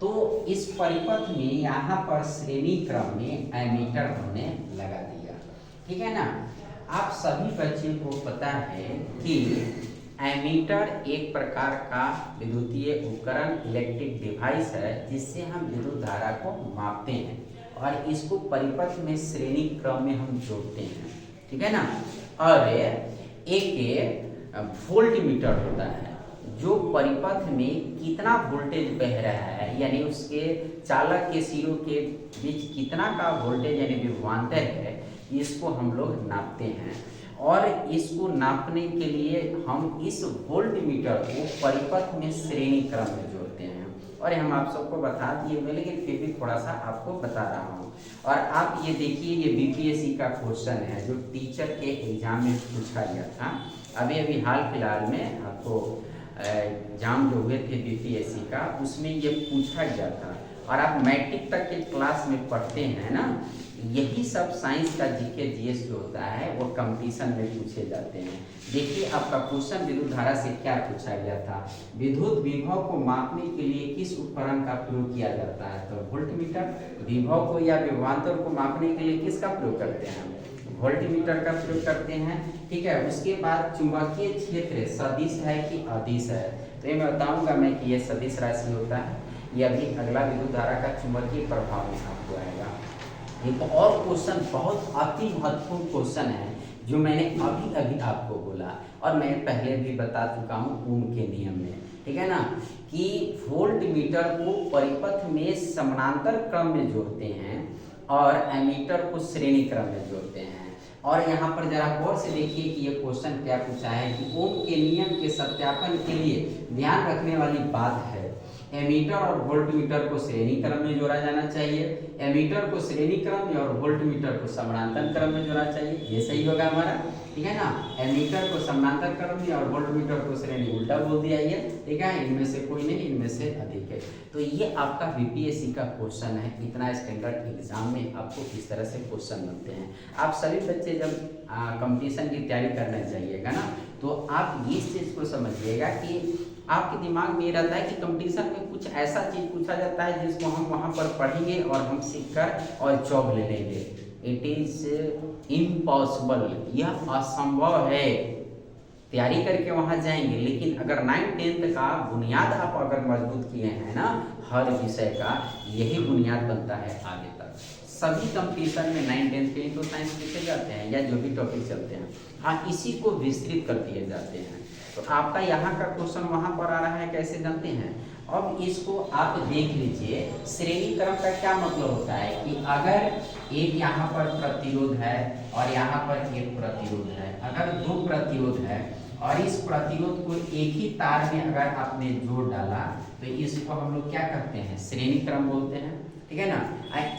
तो इस परिपथ में यहाँ पर श्रेणी क्रम में एमीटर हमने लगा दिया, ठीक है ना। आप सभी बच्चों को पता है कि एमीटर एक प्रकार का विद्युतीय उपकरण, इलेक्ट्रिक डिवाइस है जिससे हम विद्युत धारा को मापते हैं और इसको परिपथ में श्रेणी क्रम में हम जोड़ते हैं, ठीक है ना। और एक वोल्ट मीटर होता है जो परिपथ में कितना वोल्टेज बह रहा है, यानी उसके चालक के सिरों के बीच कितना का वोल्टेज यानी विभवांतर है, इसको हम लोग नापते हैं। और इसको नापने के लिए हम इस वोल्ट मीटर को परिपथ में श्रेणी क्रम में जोड़ते हैं। और हम आप सबको बता दिए हुए, लेकिन फिर भी थोड़ा सा आपको बता रहा हूँ। और आप ये देखिए, ये बीपीएससी का क्वेश्चन है जो टीचर के एग्जाम में पूछा गया था। अभी हाल फिलहाल में आपको एग्जाम जो हुए थे बीपीएससी का, उसमें ये पूछा गया था। और आप मैट्रिक तक के क्लास में पढ़ते हैं ना, यही सब साइंस का जीके जीएस जो होता है वो कंपटीशन में पूछे जाते हैं। देखिए आपका क्वेश्चन विद्युत धारा से क्या पूछा गया था, विद्युत विभव को मापने के लिए किस उपकरण का प्रयोग किया जाता है, तो वोल्टमीटर। विभव को या विभवांतर को मापने के लिए किसका प्रयोग करते हैं, वोल्टमीटर का प्रयोग करते हैं, ठीक है। उसके बाद चुंबकीय क्षेत्र सदिश है कि अदिश है, तो ये मैं बताऊंगा मैं कि ये सदिश राशि होता है। ये अभी अगला विद्युत धारा का चुंबकीय प्रभाव में आपको आएगा। एक और क्वेश्चन बहुत अति महत्वपूर्ण क्वेश्चन है जो मैंने अभी आपको बोला और मैं पहले भी बता चुका हूँ ओम के नियम में, ठीक है ना, कि वोल्ट मीटर को परिपथ में समानांतर क्रम में जोड़ते हैं और एमीटर को श्रेणी क्रम में जोड़ते हैं। और यहाँ पर जरा गौर से देखिए कि ये क्वेश्चन क्या पूछा है कि ओम के नियम के सत्यापन के लिए ध्यान रखने वाली बात है, एमीटर और वोल्टमीटर को श्रेणी क्रम में जोड़ा जाना चाहिए, एमीटर को श्रेणी क्रम में और वोल्टमीटर को समानांतर क्रम में जोड़ा चाहिए। ये सही होगा हमारा, ठीक है ना। एमीटर को समानांतर क्रम में और वोल्टमीटर को श्रेणी, उल्टा बोल दिया ये, ठीक है। इनमें से कोई नहीं, इनमें से अधिक है। तो ये आपका बीपीएससी का क्वेश्चन है। इतना स्टैंडर्ड एग्जाम में आपको इस तरह से क्वेश्चन बनते हैं। आप सभी बच्चे जब कंपटीशन की तैयारी करने जाइएगा ना, तो आप इस चीज़ को समझिएगा कि आपके दिमाग में ये रहता है कि कंपटीशन में कुछ ऐसा चीज पूछा जाता है जिसको हम वहाँ पर पढ़ेंगे और हम सीख कर और जॉब ले लेंगे। इट इज इम्पॉसिबल, यह असंभव है। तैयारी करके वहाँ जाएंगे, लेकिन अगर 9th-10th का बुनियाद आप अगर मजबूत किए हैं ना, हर विषय का यही बुनियाद बनता है आगे तक। सभी कंपटीशन में 9th-10th के लिए तो साइंस लिखे जाते हैं या जो भी टॉपिक चलते हैं, हाँ इसी को विस्तृत कर दिए जाते हैं। तो आपका यहाँ का क्वेश्चन वहाँ पर आ रहा है, कैसे जानते हैं। अब इसको आप देख लीजिए, श्रेणी क्रम का क्या मतलब होता है कि अगर एक यहाँ पर प्रतिरोध है और यहाँ पर एक प्रतिरोध है, अगर दो प्रतिरोध है और इस प्रतिरोध को एक ही तार में अगर आपने जोड़ डाला तो इसको हम लोग क्या करते हैं, श्रेणी क्रम बोलते हैं, ठीक है ना।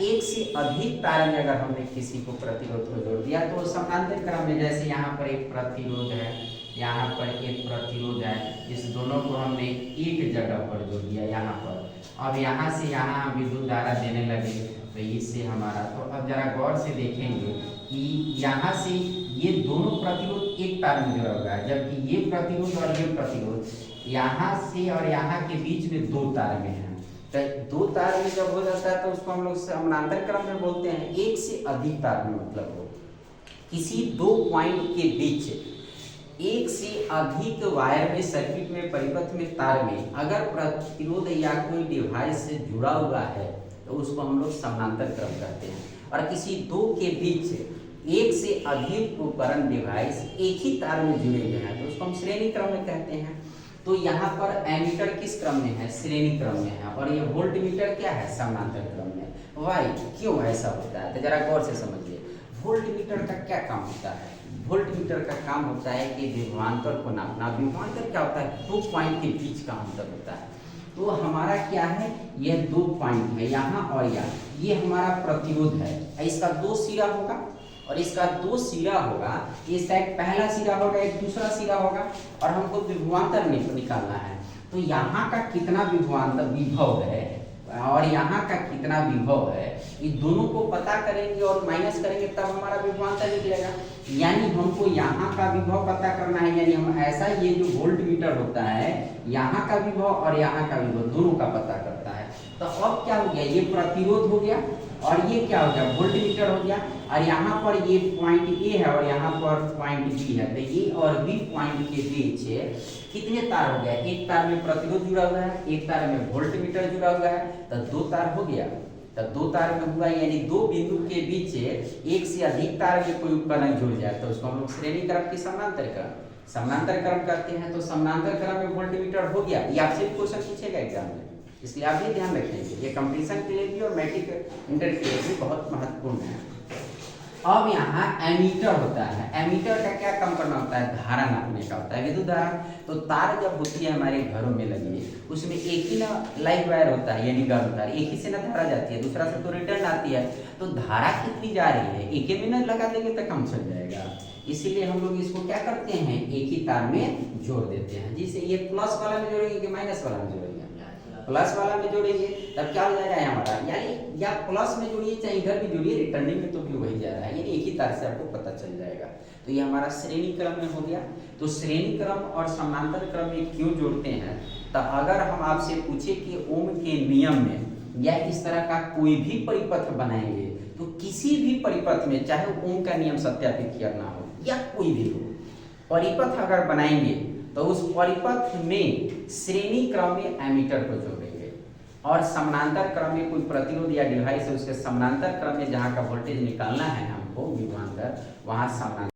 एक से अधिक तार में अगर हमने किसी को प्रतिरोध को जोड़ दिया तो समानांतर क्रम में, जैसे यहाँ पर एक प्रतिरोध है, यहाँ पर एक प्रतिरोध है, इस दोनों को हमने एक जगह पर जोड़ दिया यहाँ पर। अब यहाँ से यहाँ विद्युत धारा देने लगे तो इससे हमारा, तो अब जरा गौर से देखेंगे कि यहाँ से ये दोनों प्रतिरोध एक तार में जुड़ा हुआ है, जबकि ये प्रतिरोध और ये प्रतिरोध यहाँ से और यहाँ के बीच में दो तार में है। तो दो तार में जब हो जाता है तो उसको हम लोग समानांतर क्रम में बोलते हैं। एक से अधिक तार में मतलब हो किसी दो पॉइंट के बीच एक से अधिक वायर में, सर्किट में, परिपथ में, तार में अगर प्रतिरोध या कोई डिवाइस से जुड़ा हुआ है तो उसको हम लोग समानांतर क्रम कहते हैं। और किसी दो के बीच एक से अधिक उपकरण, डिवाइस एक ही तार में जुड़े हुए हैं तो उसको हम श्रेणी क्रम में कहते हैं। तो यहाँ पर एमीटर किस क्रम में है, श्रेणी क्रम में है, और ये वोल्टमीटर क्या है, समानांतर क्रम में। वाई क्यों ऐसा होता है, तो जरा गौर से समझिए। वोल्टमीटर का क्या काम होता है, वोल्टमीटर का काम होता है कि विभवांतर को नापना। विभवांतर क्या होता है, दो पॉइंट के बीच का अंतर होता है। तो हमारा क्या है, यह दो पॉइंट है यहाँ और यहाँ, ये हमारा प्रतिरोध है, इसका दो सिरा होगा और इसका दो सिरा होगा। इस साइड पहला सिरा होगा, एक दूसरा सिरा होगा, और हमको विभवांतर निकालना है। तो यहाँ का कितना विभवांतर विभव है और यहाँ का कितना विभव है, ये दोनों को पता करेंगे और माइनस करेंगे तब हमारा विभवांतर निकलेगा। यानी हमको यहाँ का विभव पता करना है, यानी हम ऐसा, ये जो वोल्टमीटर होता है यहाँ का विभव और यहाँ का विभव दोनों का पता करता है। तो अब क्या हो गया, ये प्रतिरोध हो गया और ये क्या हो गया, वोल्टमीटर हो गया। और यहाँ पर ये पॉइंट ए है और यहाँ पर पॉइंट बी है, तो ए और बी पॉइंट के बीच कितने तार हो गया, एक तार में प्रतिरोध जुड़ा हुआ है, एक तार में वोल्टमीटर जुड़ा हुआ है, तो 2 तार हो गया। तो 2 तार में हुआ, यानी 2 बिंदु के बीच एक से अधिक तार में कोई उपकरण जुड़ जाए तो उसको हम लोग श्रेणी क्रम की समानांतर क्रम करते हैं। तो समानांतर क्रम में वोल्टमीटर हो गया, ये आपसे भी क्वेश्चन पूछेगा एग्जाम में, इसलिए आप ये ध्यान रखेंगे, ये कंपटीशन के लिए भी और मैट्रिक इंटर के लिए भी बहुत महत्वपूर्ण है। अब यहाँ एमीटर होता है, एमीटर का क्या काम करना होता है, धारा नापने का होता है, विद्युत धारा। तो तार जब होती है हमारे घरों में लगी है, उसमें एक ही ना लाइव वायर होता है, यानी गर्म तार, एक ही से ना धारा जाती है, दूसरा से तो रिटर्न आती है। तो धारा कितनी जा रही है, एक ही में ना लगा देंगे तो कम चल जाएगा, इसीलिए हम लोग इसको क्या करते हैं, एक ही तार में जोड़ देते हैं। जिसे ये प्लस वाला में जोड़ेंगे कि माइनस वाला में जोड़ेंगे, प्लस वाला में जोड़ेंगे, तब क्या हो जाएगा हमारा, यानी या प्लस में जोड़िए चाहे इधर भी जोड़िए, रिटर्निंग में तो भी वही जा रहा है, यानी एक ही तार से आपको पता चल जाएगा। तो ये हमारा श्रेणी क्रम में हो गया। तो श्रेणी क्रम और समानांतर क्रम में क्यों जोड़ते हैं, तो अगर हम आपसे पूछे कि ओम के नियम में या इस तरह का कोई भी परिपथ बनाएंगे, तो किसी भी परिपथ में चाहे ओम का नियम सत्यापित करना हो या कोई भी हो, परिपथ अगर बनाएंगे तो उस परिपथ में श्रेणी क्रम में एमीटर को जोड़ेंगे और समानांतर क्रम में कोई प्रतिरोध या डिवाइस है उसके समानांतर क्रम में जहाँ का वोल्टेज निकालना है हमको विभवांतर, वहाँ समानांतर